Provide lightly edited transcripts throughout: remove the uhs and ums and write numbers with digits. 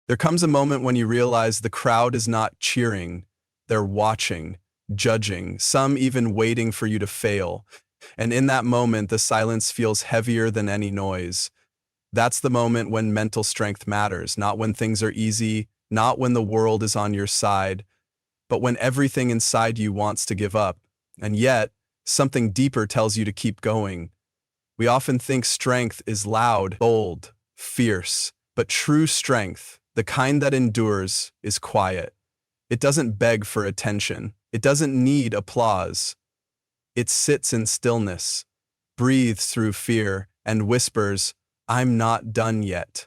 There comes a moment when you realize the crowd is not cheering, they're watching, judging, some even waiting for you to fail. And in that moment, the silence feels heavier than any noise. That's the moment when mental strength matters, not when things are easy, not when the world is on your side, but when everything inside you wants to give up. And yet, something deeper tells you to keep going. We often think strength is loud, bold, fierce, but true strength, the kind that endures, is quiet. It doesn't beg for attention. It doesn't need applause. It sits in stillness, breathes through fear, and whispers, "I'm not done yet."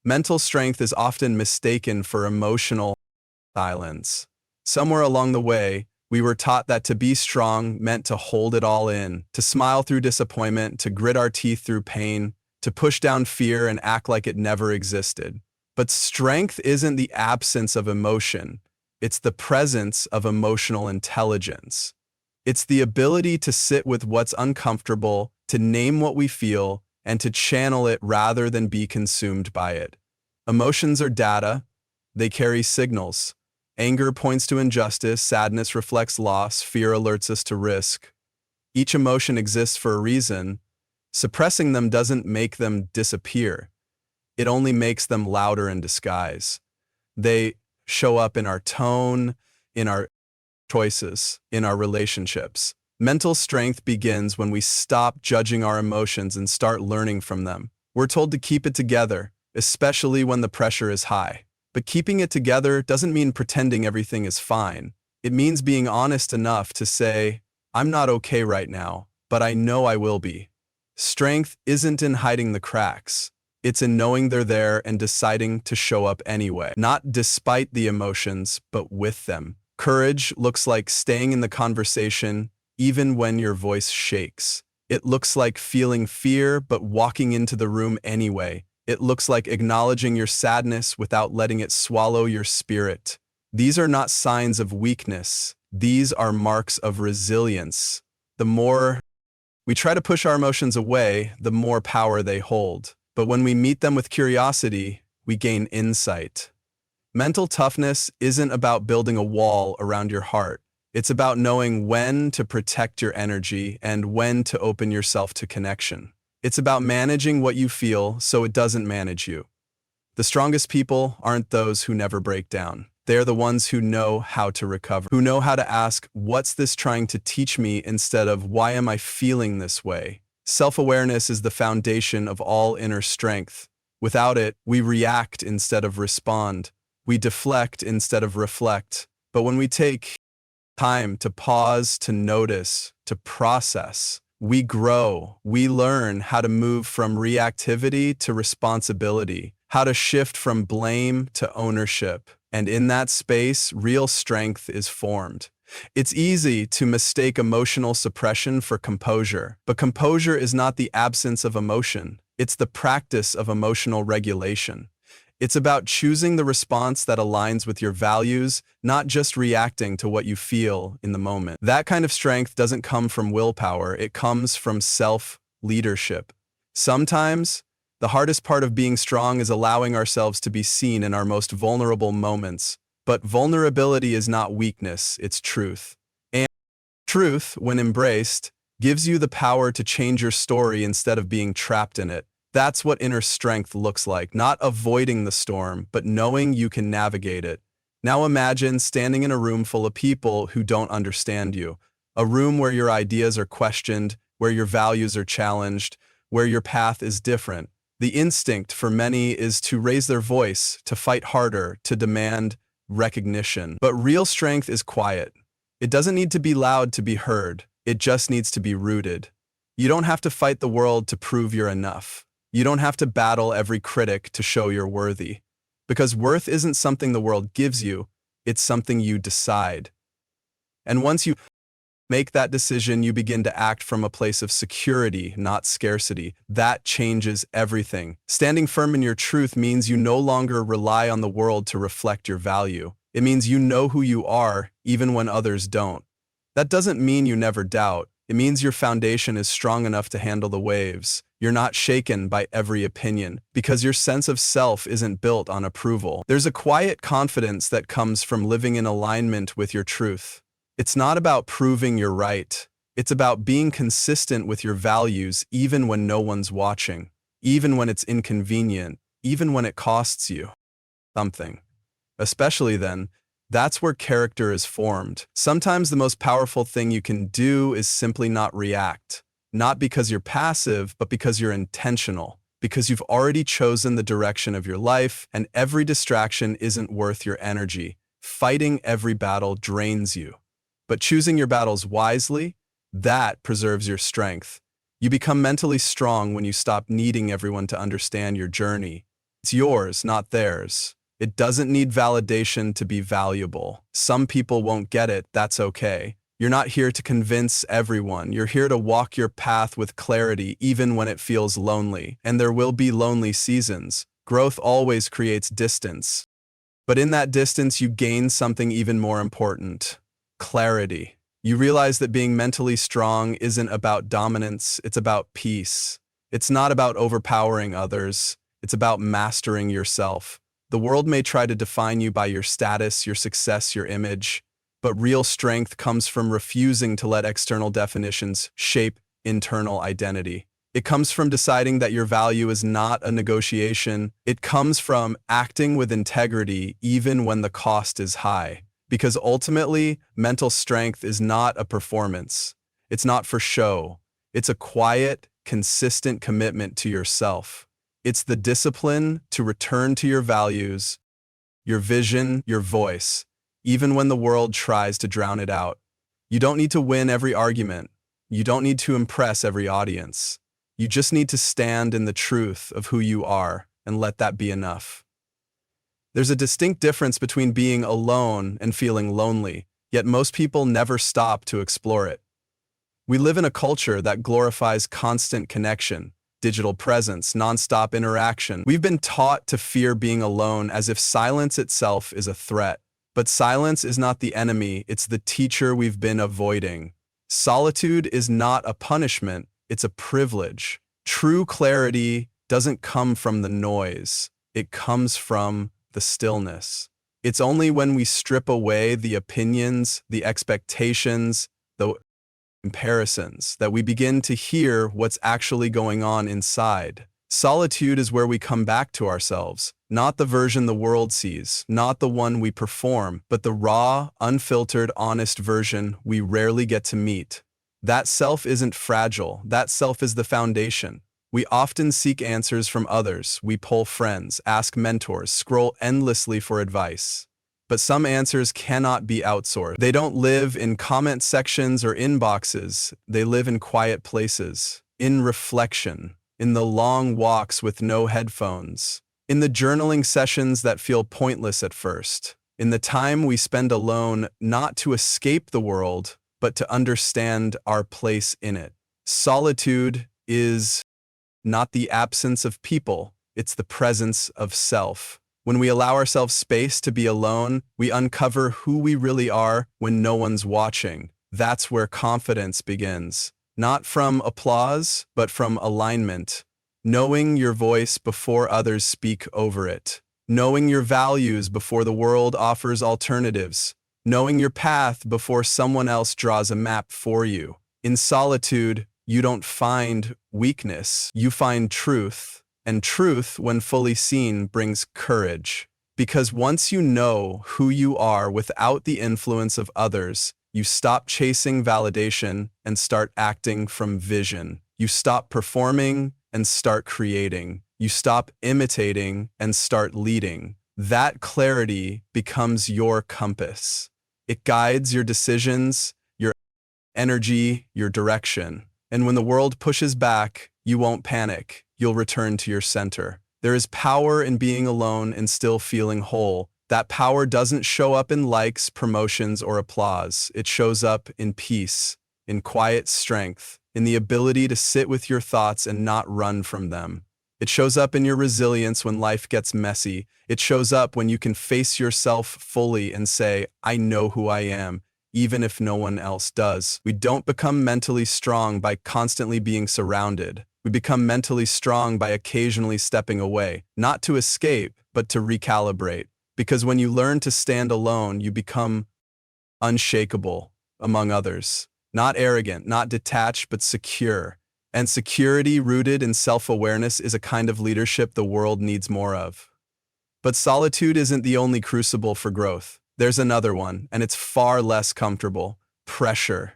Mental strength is often mistaken for emotional silence. Somewhere along the way, we were taught that to be strong meant to hold it all in, to smile through disappointment, to grit our teeth through pain, to push down fear and act like it never existed. But strength isn't the absence of emotion. It's the presence of emotional intelligence. It's the ability to sit with what's uncomfortable, to name what we feel, and to channel it rather than be consumed by it. Emotions are data. They carry signals. Anger points to injustice, sadness reflects loss, fear alerts us to risk. Each emotion exists for a reason. Suppressing them doesn't make them disappear. It only makes them louder in disguise. They show up in our tone, in our choices, in our relationships. Mental strength begins when we stop judging our emotions and start learning from them. We're told to keep it together, especially when the pressure is high. But keeping it together doesn't mean pretending everything is fine. It means being honest enough to say, "I'm not okay right now, but I know I will be." Strength isn't in hiding the cracks. It's in knowing they're there and deciding to show up anyway. Not despite the emotions, but with them. Courage looks like staying in the conversation even when your voice shakes. It looks like feeling fear but walking into the room anyway. It looks like acknowledging your sadness without letting it swallow your spirit. These are not signs of weakness. These are marks of resilience. The more we try to push our emotions away, the more power they hold. But when we meet them with curiosity, we gain insight. Mental toughness isn't about building a wall around your heart. It's about knowing when to protect your energy and when to open yourself to connection. It's about managing what you feel so it doesn't manage you. The strongest people aren't those who never break down. They're the ones who know how to recover, who know how to ask, "What's this trying to teach me?" instead of, "Why am I feeling this way?" Self-awareness is the foundation of all inner strength. Without it, we react instead of respond. We deflect instead of reflect. But when we take time to pause, to notice, to process, we grow. We learn how to move from reactivity to responsibility, how to shift from blame to ownership. And in that space, real strength is formed. It's easy to mistake emotional suppression for composure, but composure is not the absence of emotion. It's the practice of emotional regulation. It's about choosing the response that aligns with your values, not just reacting to what you feel in the moment. That kind of strength doesn't come from willpower, it comes from self-leadership. Sometimes, the hardest part of being strong is allowing ourselves to be seen in our most vulnerable moments. But vulnerability is not weakness, it's truth. And truth, when embraced, gives you the power to change your story instead of being trapped in it. That's what inner strength looks like, not avoiding the storm, but knowing you can navigate it. Now imagine standing in a room full of people who don't understand you. A room where your ideas are questioned, where your values are challenged, where your path is different. The instinct for many is to raise their voice, to fight harder, to demand recognition. But real strength is quiet. It doesn't need to be loud to be heard. It just needs to be rooted. You don't have to fight the world to prove you're enough. You don't have to battle every critic to show you're worthy. Because worth isn't something the world gives you, it's something you decide. And once you make that decision, you begin to act from a place of security, not scarcity. That changes everything. Standing firm in your truth means you no longer rely on the world to reflect your value. It means you know who you are, even when others don't. That doesn't mean you never doubt. It means your foundation is strong enough to handle the waves. You're not shaken by every opinion because your sense of self isn't built on approval. There's a quiet confidence that comes from living in alignment with your truth. It's not about proving you're right. It's about being consistent with your values even when no one's watching, even when it's inconvenient, even when it costs you something. Especially then, that's where character is formed. Sometimes the most powerful thing you can do is simply not react. Not because you're passive, but because you're intentional. Because you've already chosen the direction of your life, and every distraction isn't worth your energy. Fighting every battle drains you. But choosing your battles wisely, that preserves your strength. You become mentally strong when you stop needing everyone to understand your journey. It's yours, not theirs. It doesn't need validation to be valuable. Some people won't get it, that's okay. You're not here to convince everyone. You're here to walk your path with clarity even when it feels lonely. And there will be lonely seasons. Growth always creates distance. But in that distance, you gain something even more important: clarity. You realize that being mentally strong isn't about dominance, it's about peace. It's not about overpowering others, it's about mastering yourself. The world may try to define you by your status, your success, your image, but real strength comes from refusing to let external definitions shape internal identity. It comes from deciding that your value is not a negotiation. It comes from acting with integrity even when the cost is high. Because ultimately, mental strength is not a performance. It's not for show. It's a quiet, consistent commitment to yourself. It's the discipline to return to your values, your vision, your voice, even when the world tries to drown it out. You don't need to win every argument. You don't need to impress every audience. You just need to stand in the truth of who you are and let that be enough. There's a distinct difference between being alone and feeling lonely, yet most people never stop to explore it. We live in a culture that glorifies constant connection, digital presence, nonstop interaction. We've been taught to fear being alone as if silence itself is a threat. But silence is not the enemy, it's the teacher we've been avoiding. Solitude is not a punishment, it's a privilege. True clarity doesn't come from the noise, it comes from the stillness. It's only when we strip away the opinions, the expectations, the comparisons, that we begin to hear what's actually going on inside. Solitude is where we come back to ourselves, not the version the world sees, not the one we perform, but the raw, unfiltered, honest version we rarely get to meet. That self isn't fragile, that self is the foundation. We often seek answers from others, we poll friends, ask mentors, scroll endlessly for advice. But some answers cannot be outsourced. They don't live in comment sections or inboxes. They live in quiet places, in reflection, in the long walks with no headphones, in the journaling sessions that feel pointless at first, in the time we spend alone not to escape the world, but to understand our place in it. Solitude is not the absence of people, it's the presence of self. When we allow ourselves space to be alone, we uncover who we really are when no one's watching. That's where confidence begins. Not from applause, but from alignment. Knowing your voice before others speak over it. Knowing your values before the world offers alternatives. Knowing your path before someone else draws a map for you. In solitude, you don't find weakness, you find truth. And truth, when fully seen, brings courage. Because once you know who you are without the influence of others, you stop chasing validation and start acting from vision. You stop performing and start creating. You stop imitating and start leading. That clarity becomes your compass. It guides your decisions, your energy, your direction. And when the world pushes back, you won't panic. You'll return to your center. There is power in being alone and still feeling whole. That power doesn't show up in likes, promotions, or applause. It shows up in peace, in quiet strength, in the ability to sit with your thoughts and not run from them. It shows up in your resilience when life gets messy. It shows up when you can face yourself fully and say, I know who I am, even if no one else does. We don't become mentally strong by constantly being surrounded. We become mentally strong by occasionally stepping away, not to escape, but to recalibrate. Because when you learn to stand alone, you become unshakable among others. Not arrogant, not detached, but secure. And security rooted in self-awareness is a kind of leadership the world needs more of. But solitude isn't the only crucible for growth. There's another one, and it's far less comfortable. Pressure.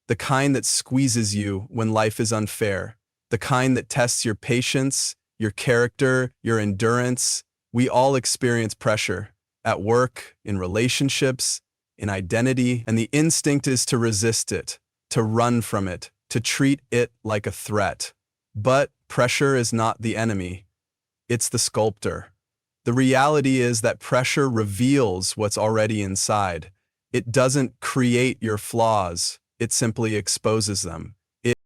The kind that squeezes you when life is unfair. The kind that tests your patience, your character, your endurance. We all experience pressure. At work, in relationships, in identity, and the instinct is to resist it, to run from it, to treat it like a threat. But pressure is not the enemy. It's the sculptor. The reality is that pressure reveals what's already inside. It doesn't create your flaws, it simply exposes them. It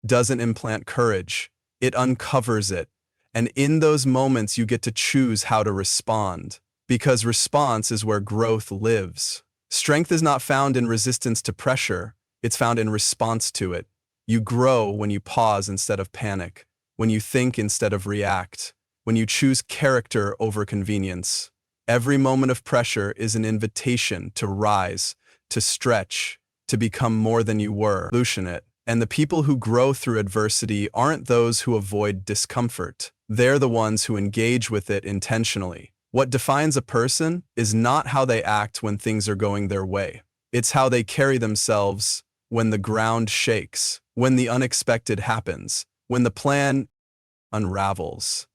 doesn't implant courage, it uncovers it. And in those moments, you get to choose how to respond. Because response is where growth lives. Strength is not found in resistance to pressure, it's found in response to it. You grow when you pause instead of panic, when you think instead of react, when you choose character over convenience. Every moment of pressure is an invitation to rise, to stretch, to become more than you were. Solution it. And the people who grow through adversity aren't those who avoid discomfort. They're the ones who engage with it intentionally. What defines a person is not how they act when things are going their way. It's how they carry themselves when the ground shakes, when the unexpected happens, when the plan unravels.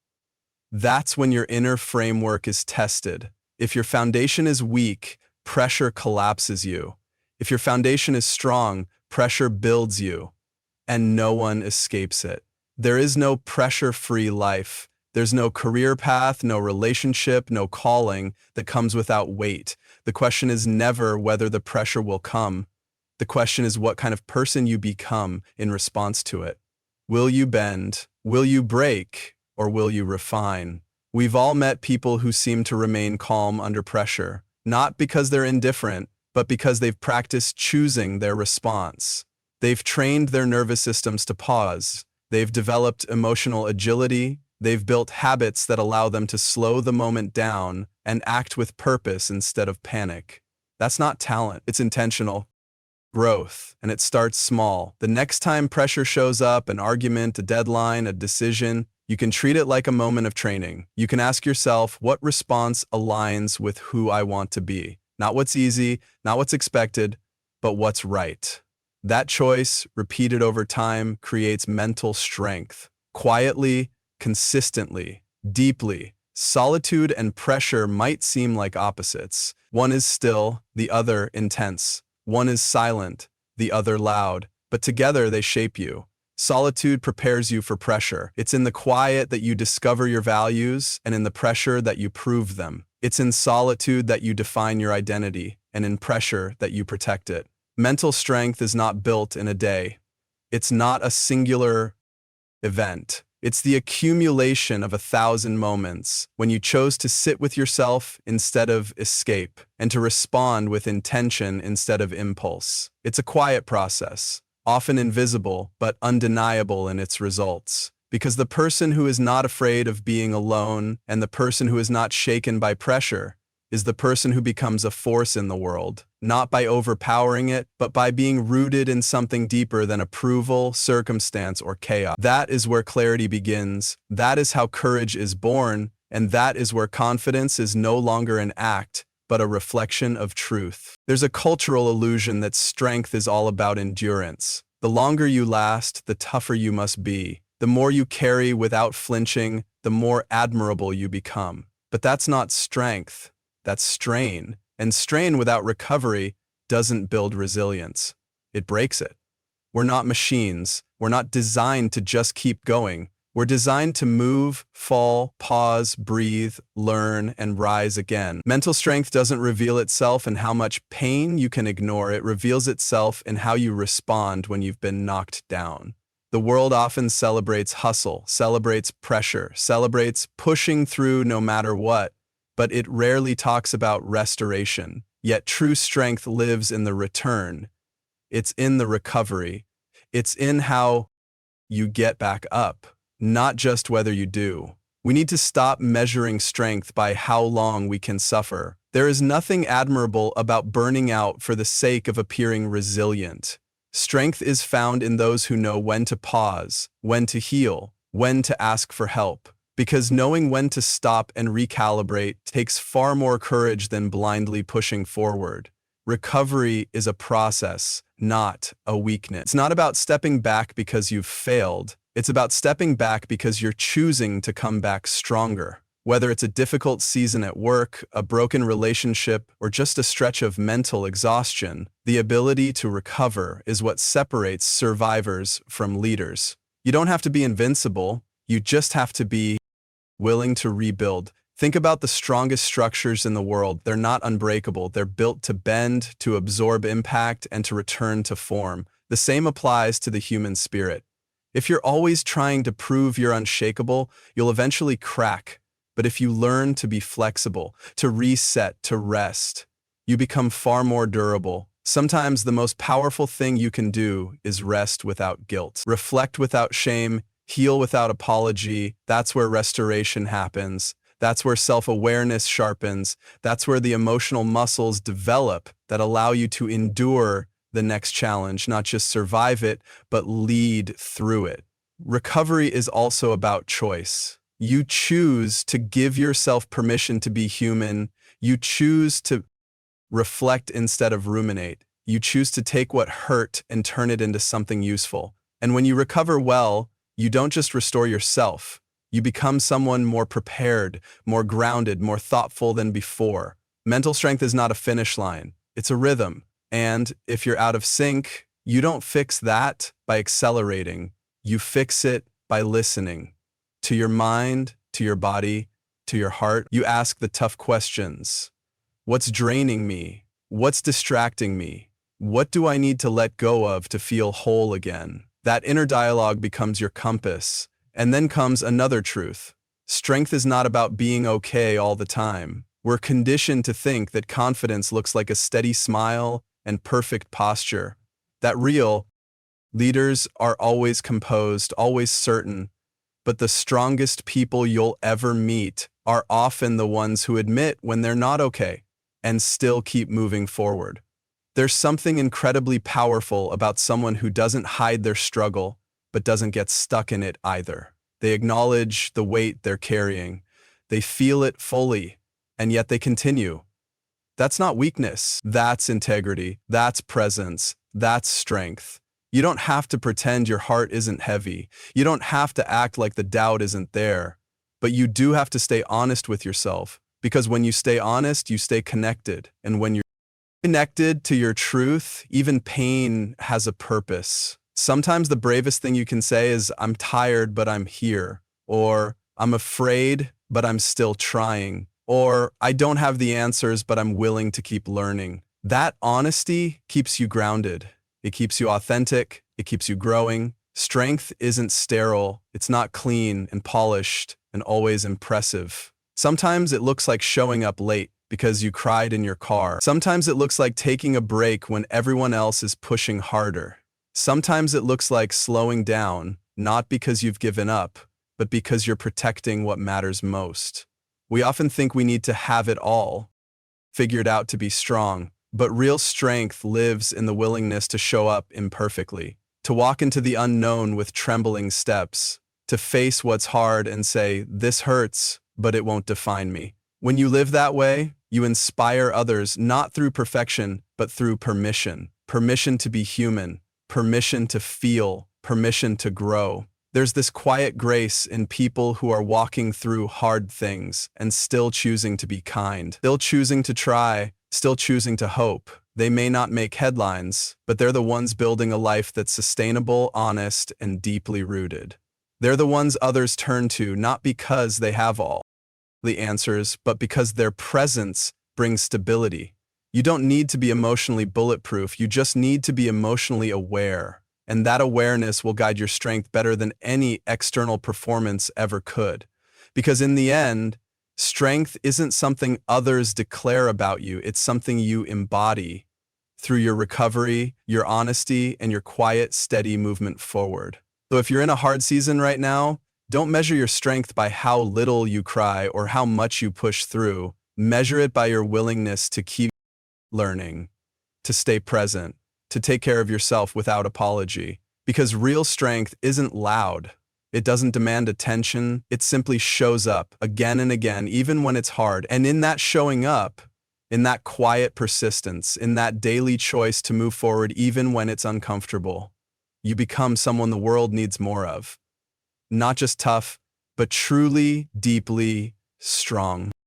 That's when your inner framework is tested. If your foundation is weak, pressure collapses you. If your foundation is strong, pressure builds you, and no one escapes it. There is no pressure-free life. There's no career path, no relationship, no calling that comes without weight. The question is never whether the pressure will come. The question is what kind of person you become in response to it. Will you bend? Will you break? Or will you refine? We've all met people who seem to remain calm under pressure, not because they're indifferent, but because they've practiced choosing their response. They've trained their nervous systems to pause. They've developed emotional agility. They've built habits that allow them to slow the moment down and act with purpose instead of panic. That's not talent, it's intentional growth, and it starts small. The next time pressure shows up, an argument, a deadline, a decision, you can treat it like a moment of training. You can ask yourself, what response aligns with who I want to be? Not what's easy, not what's expected, but what's right. That choice, repeated over time, creates mental strength. Quietly, consistently, deeply. Solitude and pressure might seem like opposites. One is still, the other intense. One is silent, the other loud, but together they shape you. Solitude prepares you for pressure. It's in the quiet that you discover your values, and in the pressure that you prove them. It's in solitude that you define your identity, and in pressure that you protect it. Mental strength is not built in a day. It's not a singular event. It's the accumulation of 1,000 moments when you chose to sit with yourself instead of escape, and to respond with intention instead of impulse. It's a quiet process, often invisible but undeniable in its results. Because the person who is not afraid of being alone and the person who is not shaken by pressure is the person who becomes a force in the world, not by overpowering it, but by being rooted in something deeper than approval, circumstance, or chaos. That is where clarity begins. That is how courage is born, and that is where confidence is no longer an act, but a reflection of truth. There's a cultural illusion that strength is all about endurance. The longer you last, the tougher you must be. The more you carry without flinching, the more admirable you become. But that's not strength. That's strain. And strain without recovery doesn't build resilience. It breaks it. We're not machines. We're not designed to just keep going. We're designed to move, fall, pause, breathe, learn, and rise again. Mental strength doesn't reveal itself in how much pain you can ignore. It reveals itself in how you respond when you've been knocked down. The world often celebrates hustle, celebrates pressure, celebrates pushing through no matter what, but it rarely talks about restoration. Yet true strength lives in the return. It's in the recovery. It's in how you get back up, not just whether you do. We need to stop measuring strength by how long we can suffer. There is nothing admirable about burning out for the sake of appearing resilient. Strength is found in those who know when to pause, when to heal, when to ask for help. Because knowing when to stop and recalibrate takes far more courage than blindly pushing forward. Recovery is a process, not a weakness. It's not about stepping back because you've failed. It's about stepping back because you're choosing to come back stronger. Whether it's a difficult season at work, a broken relationship, or just a stretch of mental exhaustion, the ability to recover is what separates survivors from leaders. You don't have to be invincible, you just have to be willing to rebuild. Think about the strongest structures in the world. They're not unbreakable. They're built to bend, to absorb impact, and to return to form. The same applies to the human spirit. If you're always trying to prove you're unshakable, you'll eventually crack. But if you learn to be flexible, to reset, to rest, you become far more durable. Sometimes the most powerful thing you can do is rest without guilt. Reflect without shame, heal without apology. That's where restoration happens. That's where self-awareness sharpens. That's where the emotional muscles develop that allow you to endure the next challenge, not just survive it, but lead through it. Recovery is also about choice. You choose to give yourself permission to be human. You choose to reflect instead of ruminate. You choose to take what hurt and turn it into something useful. And when you recover well, you don't just restore yourself. You become someone more prepared, more grounded, more thoughtful than before. Mental strength is not a finish line. It's a rhythm. And if you're out of sync, you don't fix that by accelerating. You fix it by listening. To your mind, to your body, to your heart. You ask the tough questions. What's draining me? What's distracting me? What do I need to let go of to feel whole again? That inner dialogue becomes your compass. And then comes another truth. Strength is not about being okay all the time. We're conditioned to think that confidence looks like a steady smile and perfect posture. That real leaders are always composed, always certain, but the strongest people you'll ever meet are often the ones who admit when they're not okay and still keep moving forward. There's something incredibly powerful about someone who doesn't hide their struggle, but doesn't get stuck in it either. They acknowledge the weight they're carrying. They feel it fully, and yet they continue. That's not weakness. That's integrity. That's presence. That's strength. You don't have to pretend your heart isn't heavy. You don't have to act like the doubt isn't there. But you do have to stay honest with yourself, because when you stay honest, you stay connected. And when you're connected to your truth, even pain has a purpose. Sometimes the bravest thing you can say is, I'm tired, but I'm here. Or, I'm afraid, but I'm still trying. Or, I don't have the answers, but I'm willing to keep learning. That honesty keeps you grounded. It keeps you authentic. It keeps you growing. Strength isn't sterile. It's not clean and polished and always impressive. Sometimes it looks like showing up late because you cried in your car. Sometimes it looks like taking a break when everyone else is pushing harder. Sometimes it looks like slowing down, not because you've given up, but because you're protecting what matters most. We often think we need to have it all figured out to be strong, but real strength lives in the willingness to show up imperfectly, to walk into the unknown with trembling steps, to face what's hard and say, this hurts, but it won't define me. When you live that way, you inspire others not through perfection, but through permission. Permission to be human, permission to feel, permission to grow. There's this quiet grace in people who are walking through hard things and still choosing to be kind, still choosing to try, still choosing to hope. They may not make headlines, but they're the ones building a life that's sustainable, honest, and deeply rooted. They're the ones others turn to, not because they have all the answers, but because their presence brings stability. You don't need to be emotionally bulletproof, you just need to be emotionally aware. And that awareness will guide your strength better than any external performance ever could. Because in the end, strength isn't something others declare about you, it's something you embody through your recovery, your honesty, and your quiet, steady movement forward. So if you're in a hard season right now, don't measure your strength by how little you cry or how much you push through. Measure it by your willingness to keep learning, to stay present, to take care of yourself without apology. Because real strength isn't loud. It doesn't demand attention. It simply shows up again and again, even when it's hard. And in that showing up, in that quiet persistence, in that daily choice to move forward even when it's uncomfortable, you become someone the world needs more of. Not just tough, but truly, deeply strong.